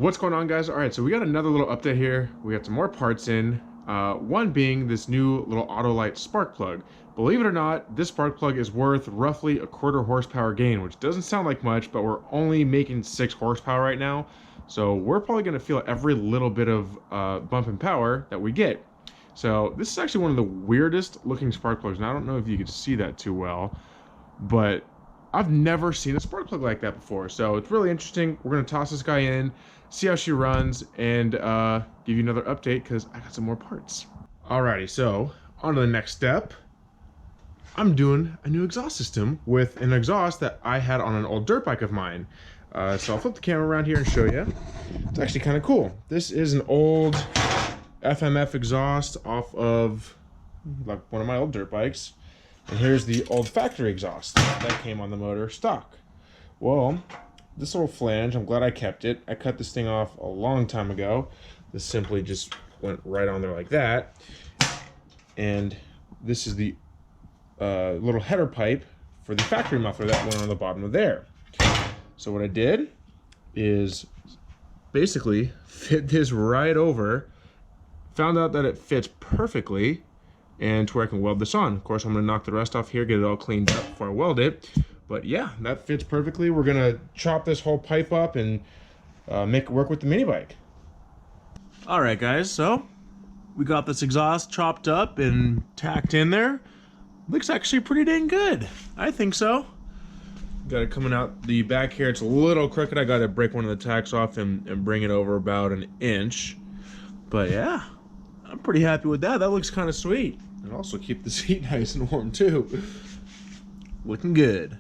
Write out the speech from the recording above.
What's going on, guys? All right, so we got another little update here. We got some more parts in. One being this new little Autolite spark plug. Believe it or not, this spark plug is worth roughly a quarter horsepower gain, which doesn't sound like much, but we're only making 6 horsepower right now. So we're probably going to feel every little bit of bump in power that we get. So this is actually one of the weirdest looking spark plugs, and I don't know if you can see that too well, but I've never seen a spark plug like that before. So it's really interesting. We're going to toss this guy in, see how she runs, and give you another update because I got some more parts. Alrighty, so on to the next step. I'm doing a new exhaust system with an exhaust that I had on an old dirt bike of mine. So I'll flip the camera around here and show you. It's actually kind of cool. This is an old FMF exhaust off of like one of my old dirt bikes. And here's the old factory exhaust that came on the motor stock. Well, this little flange, I'm glad I kept it. I cut this thing off a long time ago. This simply just went right on there like that. And this is the little header pipe for the factory muffler that went on the bottom of there. So what I did is basically fit this right over, found out that it fits perfectly, and to where I can weld this on. Of course, I'm going to knock the rest off here, get it all cleaned up before I weld it. But yeah, that fits perfectly. We're going to chop this whole pipe up and make it work with the mini bike. All right, guys, so we got this exhaust chopped up and tacked in there. Looks actually pretty dang good. I think so. Got it coming out the back here. It's a little crooked. I got to break one of the tacks off and bring it over about an inch. But yeah, I'm pretty happy with that. That looks kind of sweet. And also keep the seat nice and warm too. Looking good.